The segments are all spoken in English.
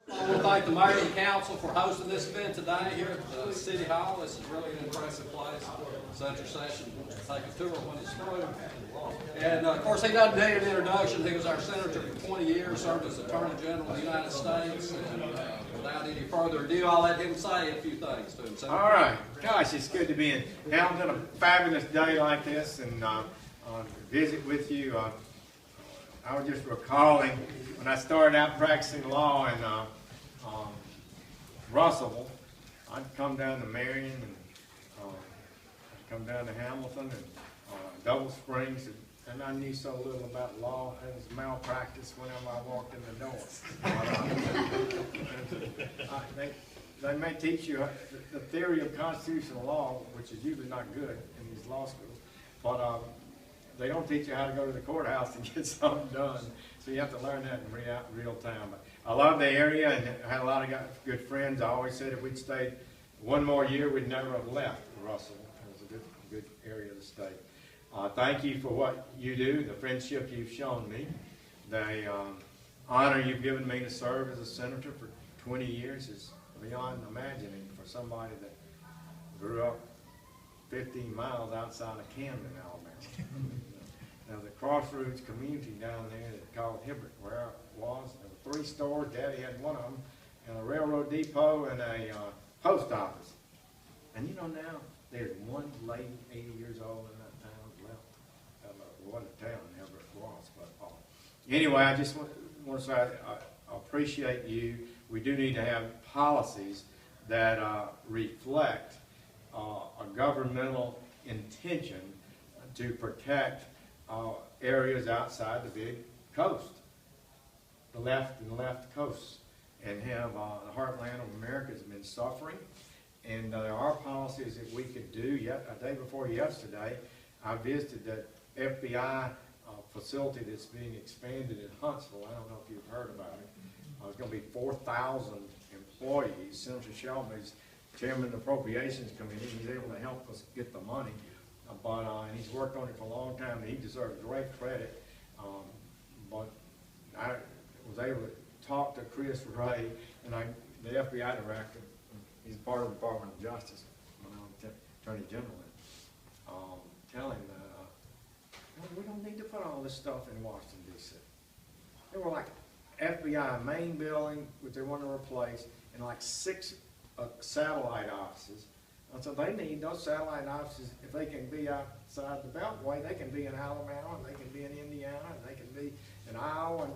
I want to thank the mayor and council for hosting this event today here at City Hall. This is really an impressive place. Such a session. Take a tour when it's through. And of course, he doesn't need an introduction. He was our senator for 20 years, served as Attorney General of the United States. And without any further ado, I'll let him say a few things to himself. All right. Gosh, it's good to be in Hamilton, a fabulous day like this, and visit with you. I was just recalling when I started out practicing law in Russellville. I'd come down to Marion and I'd come down to Hamilton and Double Springs, and I knew so little about law. It was malpractice whenever I walked in the door. They may teach you the theory of constitutional law, which is usually not good in these law schools, but they don't teach you how to go to the courthouse and get something done. So you have to learn that in real time. But I love the area and I had a lot of good friends. I always said if we'd stayed one more year, we'd never have left Russell. It was a good area to stay. Thank you for what you do, the friendship you've shown me, the honor you've given me to serve as a senator for 20 years is beyond imagining for somebody that grew up 15 miles outside of Camden, Alabama. Now the Crossroads community down there that's called Hibbert, where I was, there were 3 stores, Daddy had one of them, and a railroad depot and a post office. And you know now, there's one lady, 80 years old in that town left. I don't know what a town Hibbert was, but anyway, I just want to say I appreciate you. We do need to have policies that reflect a governmental intention to protect areas outside the big coast, the left coasts, and have the heartland of America has been suffering. And there are policies that we could do. Yet a day before yesterday, I visited that FBI facility that's being expanded in Huntsville. I don't know if you've heard about it. It's going to be 4,000 employees. Senator Shelby is chairman of the Appropriations Committee. He's able to help us get the money. And he's worked on it for a long time, and he deserves great credit. But I was able to talk to Chris Ray, and the FBI director. He's part of the Department of Justice when I was Attorney General. Tell him that we don't need to put all this stuff in Washington, D.C. They were like FBI main building, which they want to replace, and like 6 satellite offices. And so they need those satellite offices. If they can be outside the Beltway, they can be in Alabama, and they can be in Indiana, and they can be in Iowa,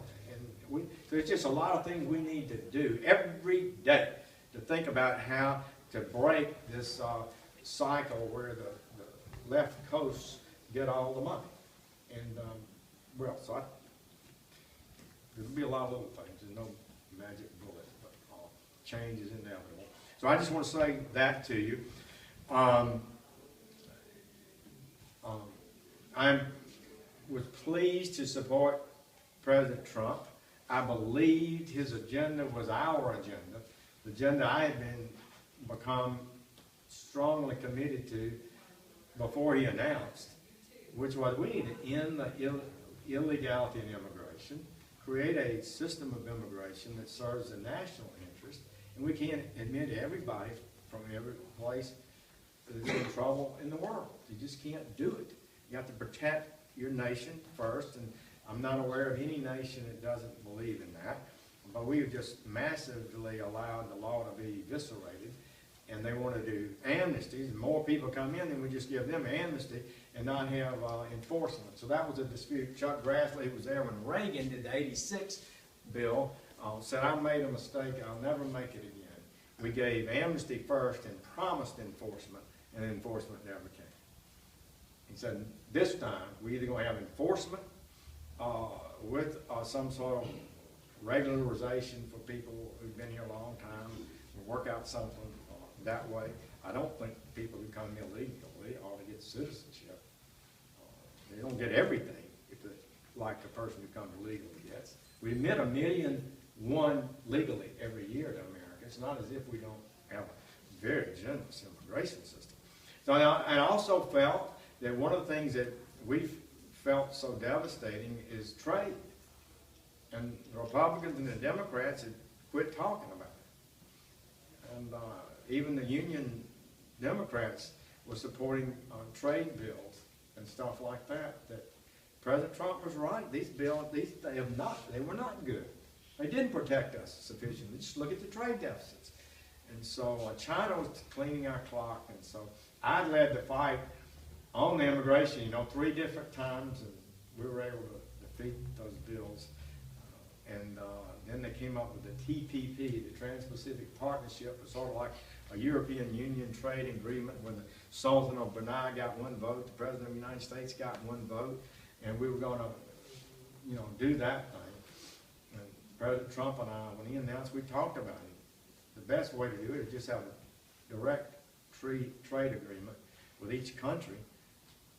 so there's just a lot of things we need to do every day to think about how to break this cycle where the left coasts get all the money. And there'll be a lot of little things. There's no magic bullet, but change is inevitable. So I just want to say that to you. I was pleased to support President Trump. I believed his agenda was our agenda, the agenda I had become strongly committed to before he announced, which was we need to end the illegality in immigration, create a system of immigration that serves the national interest, and we can't admit everybody from every place that is in trouble in the world. You just can't do it. You have to protect your nation first, and I'm not aware of any nation that doesn't believe in that. But we've just massively allowed the law to be eviscerated, and they want to do amnesties. More people come in, then we just give them amnesty and not have enforcement. So that was a dispute. Chuck Grassley was there when Reagan did the '86 bill, said, I made a mistake, I'll never make it again. We gave amnesty first and promised enforcement, and enforcement never came. He said, this time, we're either going to have enforcement with some sort of regularization for people who've been here a long time, and work out something that way. I don't think people who come illegally ought to get citizenship. They don't get everything like the person who comes legally gets. We admit 1.1 million legally every year to America. It's not as if we don't have a very generous immigration system. So I also felt that one of the things that we felt so devastating is trade. And the Republicans and the Democrats had quit talking about it. And even the Union Democrats were supporting trade bills and stuff like that. That President Trump was right. These bills, they were not good. They didn't protect us sufficiently. Just look at the trade deficits. And so China was cleaning our clock, and so I led the fight on the immigration, 3 different times, and we were able to defeat those bills. And then they came up with the TPP, the Trans-Pacific Partnership. It was sort of like a European Union trade agreement where the Sultan of Brunei got 1 vote, the President of the United States got 1 vote, and we were going to, do that thing. And President Trump and I, when he announced, we talked about it. The best way to do it is just have a direct trade agreement with each country.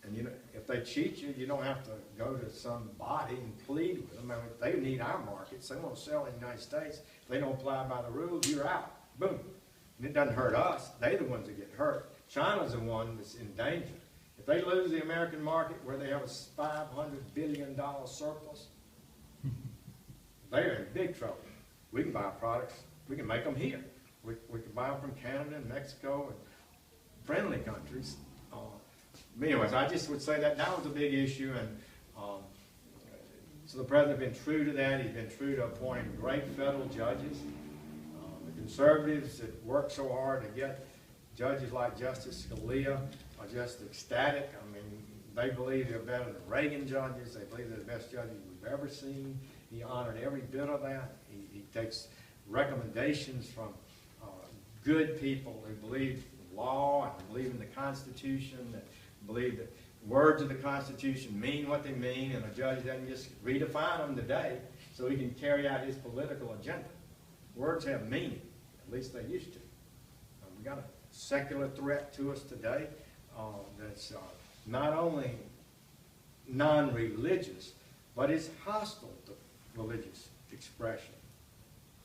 And if they cheat you, you don't have to go to somebody and plead with them. I mean, they need our markets. They want to sell in the United States. If they don't apply by the rules, you're out. Boom. And it doesn't hurt us. They're the ones that get hurt. China's the one that's in danger. If they lose the American market where they have a $500 billion surplus, they're in big trouble. We can buy products. We can make them here. We can buy them from Canada and Mexico and friendly countries. Anyways, I just would say that was a big issue, and so the president's been true to that. He's been true to appointing great federal judges. The conservatives that work so hard to get judges like Justice Scalia are just ecstatic. I mean, they believe they're better than Reagan judges. They believe they're the best judges we've ever seen. He honored every bit of that. He takes recommendations from good people who believe in law and believe in the Constitution, that believe that words of the Constitution mean what they mean, and a judge doesn't just redefine them today so he can carry out his political agenda. Words have meaning, at least they used to. We got a secular threat to us today that's not only non-religious, but is hostile to religious expression,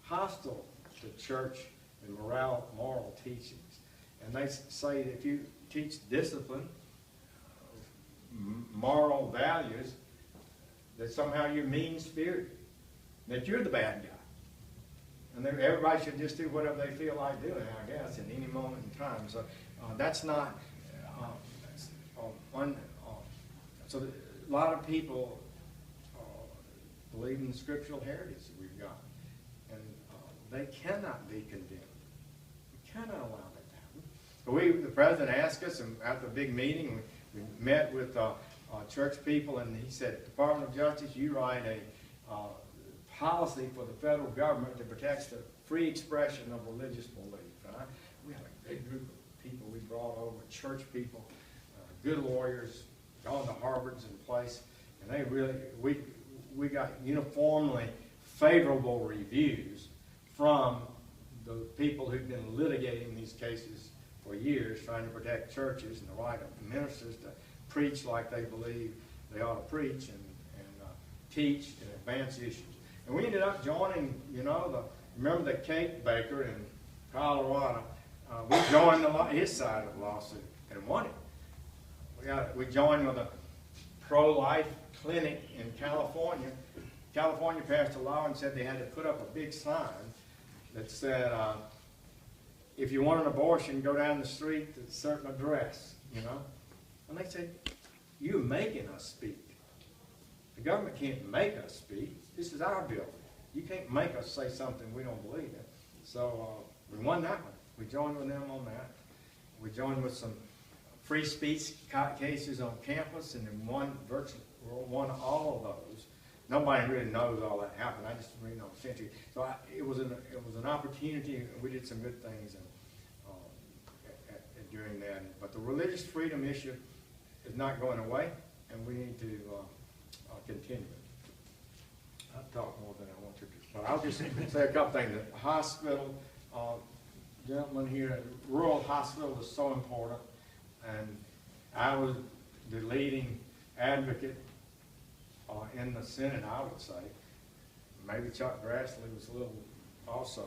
hostile to church and moral teachings. And they say that if you teach discipline, moral values, that somehow you're mean-spirited, that you're the bad guy. And everybody should just do whatever they feel like doing, I guess, in any moment in time. So that's not, so a lot of people believe in the scriptural heritage that we've got. And they cannot be condemned. We cannot allow that to happen. The president asked us, and after a big meeting, we met with church people, and he said, Department of Justice, you write a policy for the federal government that protects the free expression of religious belief. Right? We had a big group of people we brought over, church people, good lawyers, gone to Harvard's in place, and they really, we got uniformly favorable reviews from the people who've been litigating these cases for years, trying to protect churches and the right of ministers to preach like they believe they ought to preach and teach and advance issues. And we ended up joining, remember the cake baker in Colorado? We joined his side of the lawsuit and won it. We joined with a pro-life clinic in California. California passed a law and said they had to put up a big sign that said, if you want an abortion, go down the street to a certain address, And they said, you're making us speak. The government can't make us speak. This is our building. You can't make us say something we don't believe in. So we won that one. We joined with them on that. We joined with some free speech cases on campus, and then won all of those. Nobody really knows all that happened. I just read on century. So it was an opportunity. We did some good things during that. But the religious freedom issue is not going away, and we need to continue it. I'll talk more than I want to, but I'll just say a couple things. The hospital, gentleman here at Rural Hospital is so important, and I was the leading advocate in the Senate, I would say. Maybe Chuck Grassley was a little also,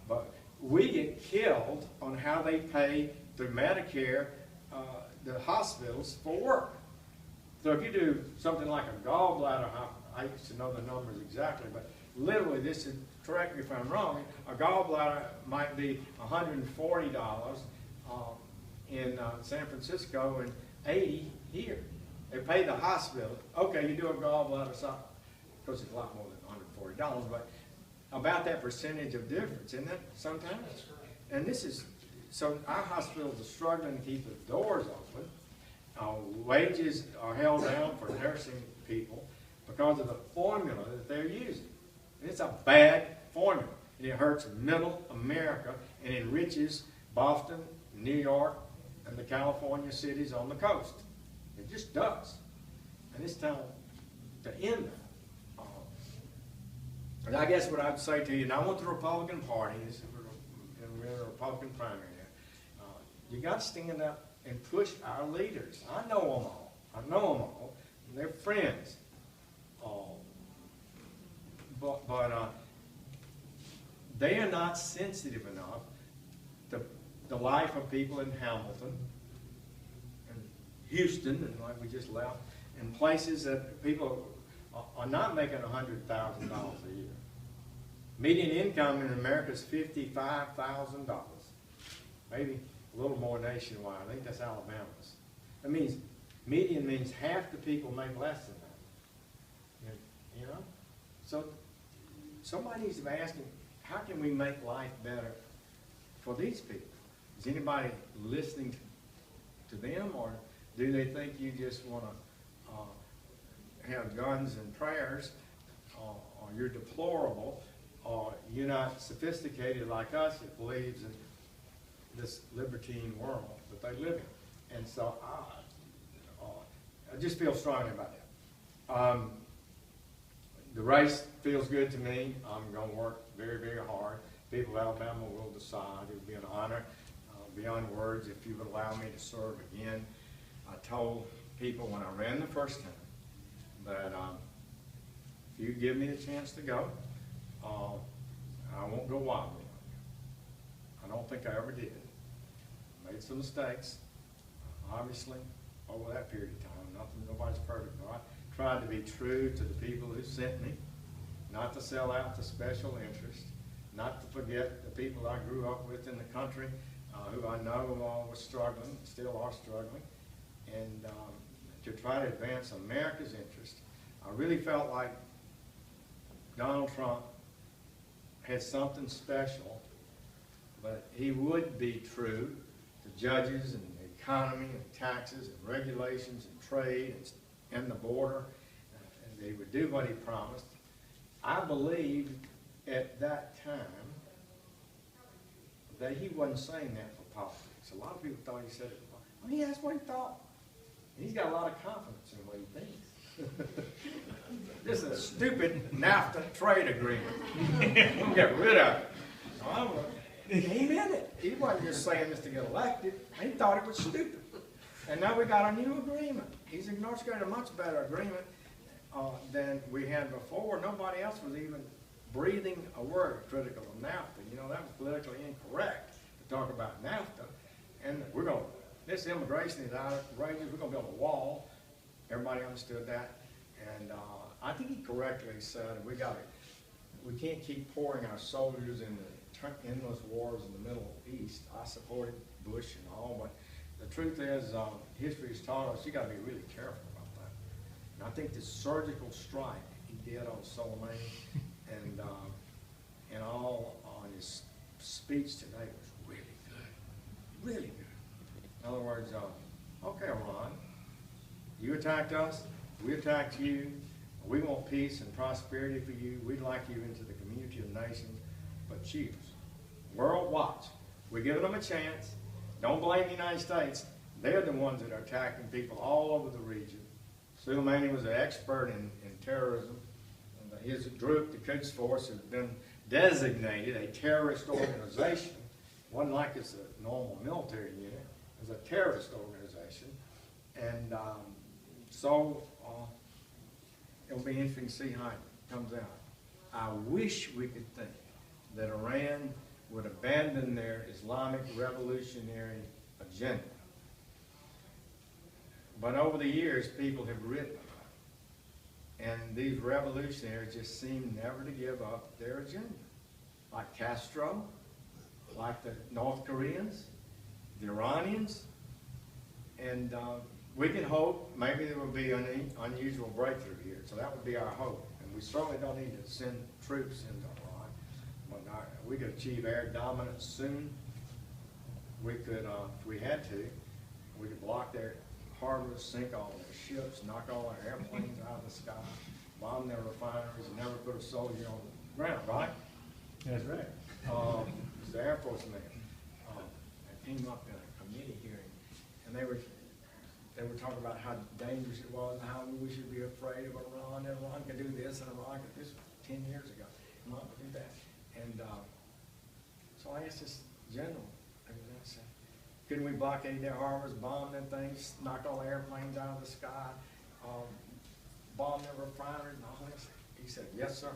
but we get killed on how they pay through Medicare the hospitals for work. So if you do something like a gallbladder, I used to know the numbers exactly, but literally this is correct me if I'm wrong, a gallbladder might be $140 in San Francisco and $80 here. They pay the hospital. Okay, you do a gallbladder, so, of course it's a lot more than $140, but about that percentage of difference, isn't it, sometimes? And this is, so our hospitals are struggling to keep the doors open. Wages are held down for nursing people because of the formula that they're using. It's a bad formula, and it hurts middle America and enriches Boston, New York, and the California cities on the coast. It just does. And it's time to end that. And I guess what I'd say to you, and I want the Republican Party, and we're in a Republican primary now, you got to stand up and push our leaders. I know them all. I know them all. And they're friends. But they are not sensitive enough to the life of people in Hamilton and Houston, and like we just left, and places that people are not making $100,000 a year. Median income in America is $55,000. Maybe a little more nationwide. I think that's Alabama's. That means, median means half the people make less than that. You know? So, somebody needs to be asking, how can we make life better for these people? Is anybody listening to them, or do they think you just want to have guns and prayers, or you're deplorable, or you're not sophisticated like us that believes in this libertine world that they live in? And so I just feel strongly about that. The race feels good to me. I'm going to work very, very hard. People of Alabama will decide. It would be an honor beyond words if you would allow me to serve again. I told people when I ran the first time that if you give me a chance to go, I won't go wildly on you. I don't think I ever did. I made some mistakes, obviously, over that period of time. Nobody's perfect. No, I tried to be true to the people who sent me, not to sell out to special interests, not to forget the people I grew up with in the country who I know was struggling, still are struggling, and to try to advance America's interest. I really felt like Donald Trump had something special, but he would be true to judges and the economy and taxes and regulations and trade and the border, and they would do what he promised. I believed at that time that he wasn't saying that for politics. A lot of people thought he said it for politics. Well, that's what he thought. And he's got a lot of confidence in what he thinks. This is a stupid NAFTA trade agreement. We'll get rid of it. He meant it. He wasn't just saying this to get elected. He thought it was stupid. And now we got a new agreement. He's negotiated a much better agreement than we had before. Nobody else was even breathing a word critical of NAFTA. You know, that was politically incorrect to talk about NAFTA. And we're going, this immigration is outrageous. We're going to build a wall. Everybody understood that. And I think he correctly said we can't keep pouring our soldiers into endless wars in the Middle East. I supported Bush and all, but the truth is, history has taught us you got to be really careful about that. And I think this surgical strike he did on Soleimani and all on his speech today was really good, really good. In other words, okay, Iran, you attacked us, we attacked you. We want peace and prosperity for you. We'd like you into the community of nations, but choose. World, watch. We're giving them a chance. Don't blame the United States. They're the ones that are attacking people all over the region. Soleimani was an expert in terrorism. His group, the Quds Force, has been designated a terrorist organization. It wasn't like it's a normal military unit. It's a terrorist organization. And so it'll be interesting to see how it comes out. I wish we could think that Iran would abandon their Islamic revolutionary agenda. But over the years, people have written about it. And these revolutionaries just seem never to give up their agenda. like Castro, like the North Koreans, the Iranians, and we can hope maybe there will be an unusual breakthrough here. So that would be our hope. And we certainly don't need to send troops into Iran. But we could achieve air dominance soon. We could, if we had to, we could block their harbors, sink all their ships, knock all their airplanes out of the sky, bomb their refineries, and never put a soldier on the ground, right? That's right. He's the Air Force man. I came up in a committee hearing, and they were talking about how dangerous it was and how we should be afraid of Iran. Iran can do this, and Iran can do this 10 years ago. Iran can do that. And so I asked this general, I said, couldn't we blockade their harbors, bomb them things, knock all the airplanes out of the sky, bomb their refineries and all this? He said, yes, sir.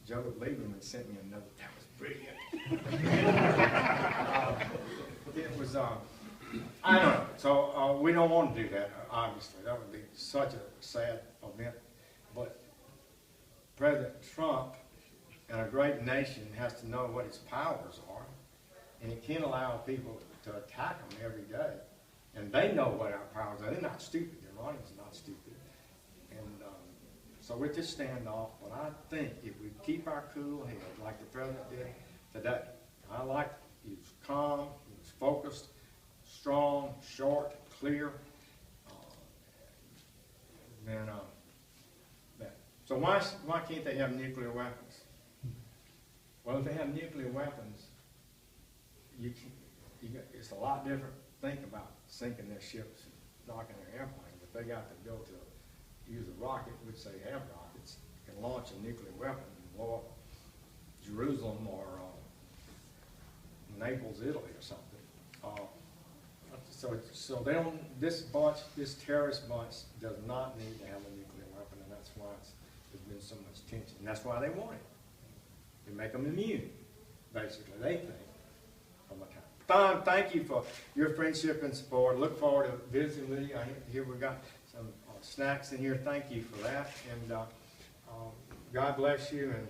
Joe Lieberman sent me a note. That was brilliant. It was, I don't know. So we don't want to do that, obviously. That would be such a sad event. But President Trump and a great nation has to know what its powers are. And he can't allow people to attack them every day. And they know what our powers are. They're not stupid. The Iranians are not stupid. And so we're just standoff. But I think if we keep our cool head, like the president did today, I liked it. He was calm, he was focused, strong, short, clear. So why can't they have nuclear weapons? Well, if they have nuclear weapons, it's a lot different to think about sinking their ships and knocking their airplanes. If they got to go to use a rocket, which they have rockets, can launch a nuclear weapon and blow up Jerusalem or Naples, Italy, or something. So they don't. This terrorist bunch, does not need to have a nuclear weapon, and that's why there's been so much tension. And that's why they want it. They make them immune, basically. They think. Tom, thank you for your friendship and support. Look forward to visiting with you. I hear we got some snacks in here. Thank you for that. And God bless you, and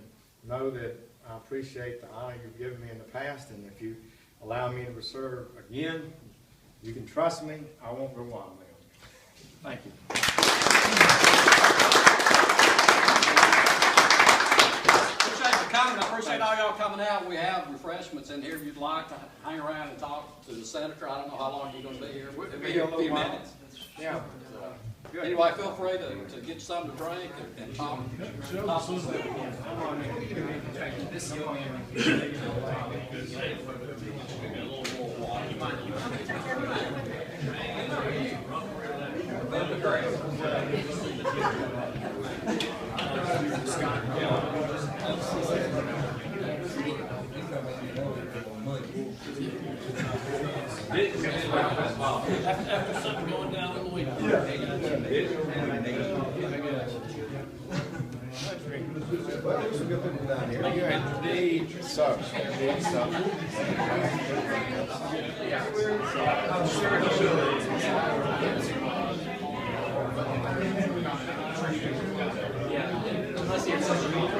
know that I appreciate the honor you've given me in the past. And if you allow me to serve again, you can trust me. I won't go wild on you. Thank you. I appreciate all y'all coming out. We have refreshments in here if you'd like to hang around and talk to the senator. I don't know how long you're going to be here. It'll be a few minutes. Yeah. Anyway, feel free to get something to drink and talk. After something going down in the week. Unless he has social media.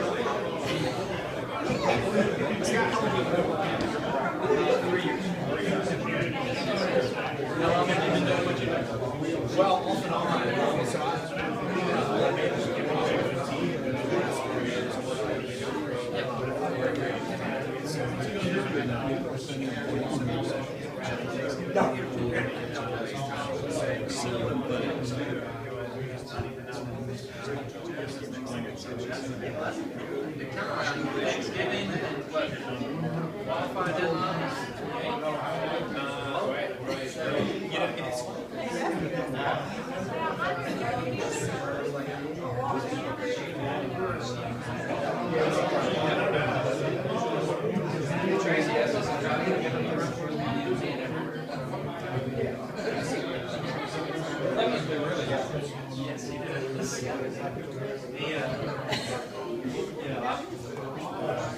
Well, off and on. Thanksgiving, what? Qualifying deadlines? Get up in his Tracy has us driving to get on the road for the museum everywhere. That must be really good. Yes, he does.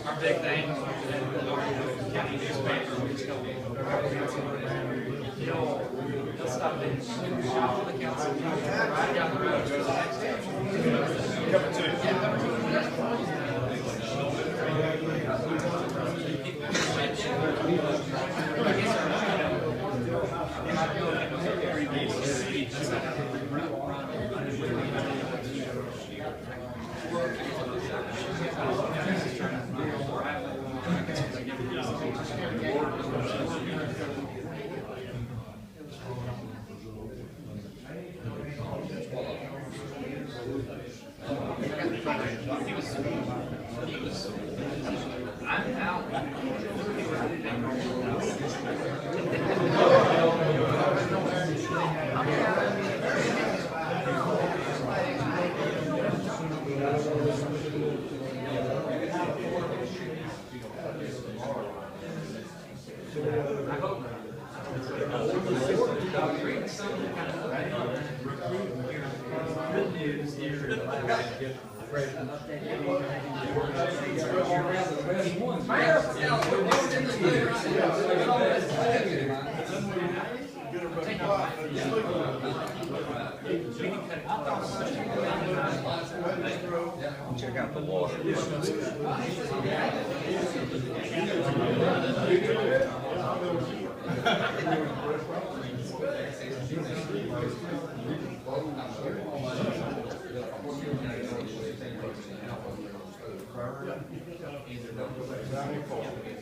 Our big thing, county newspaper, we just go, he'll stop and shop for the council, right down the road, goes the next day. Number two. Yeah, number two. Check out the water.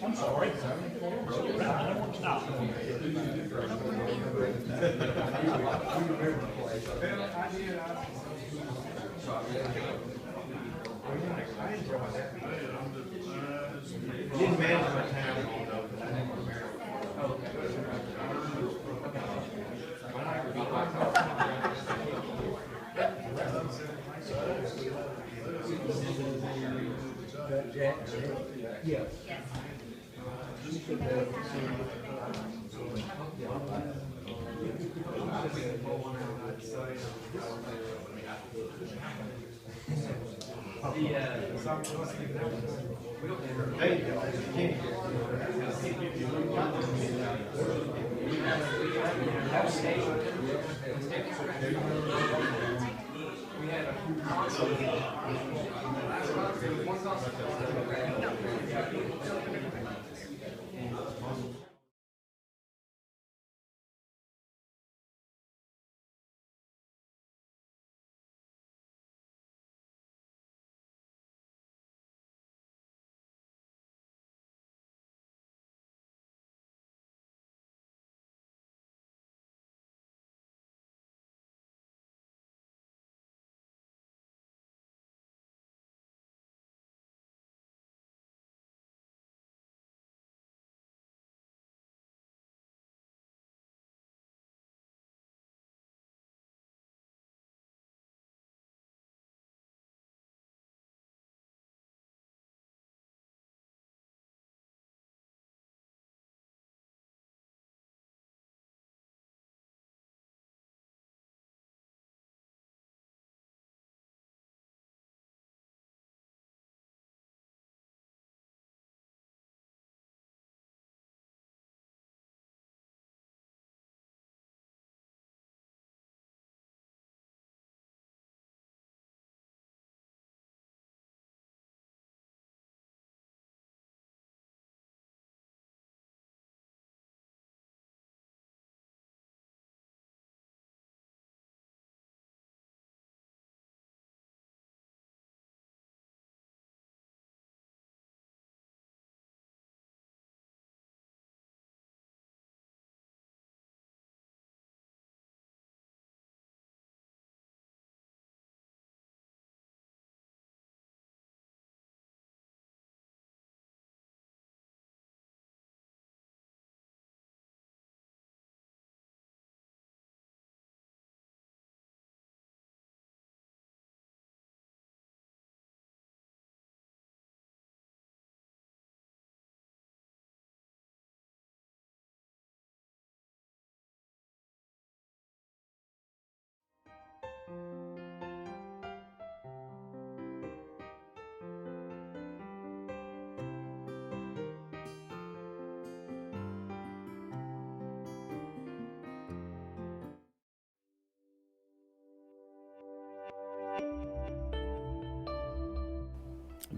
I'm sorry. I don't want to stop. Didn't manage my time. Yeah. Hey, Kenny.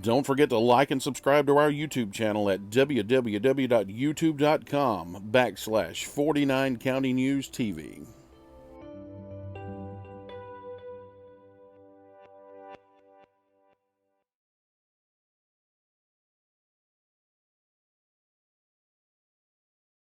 Don't forget to like and subscribe to our YouTube channel at www.youtube.com/49 County News TV.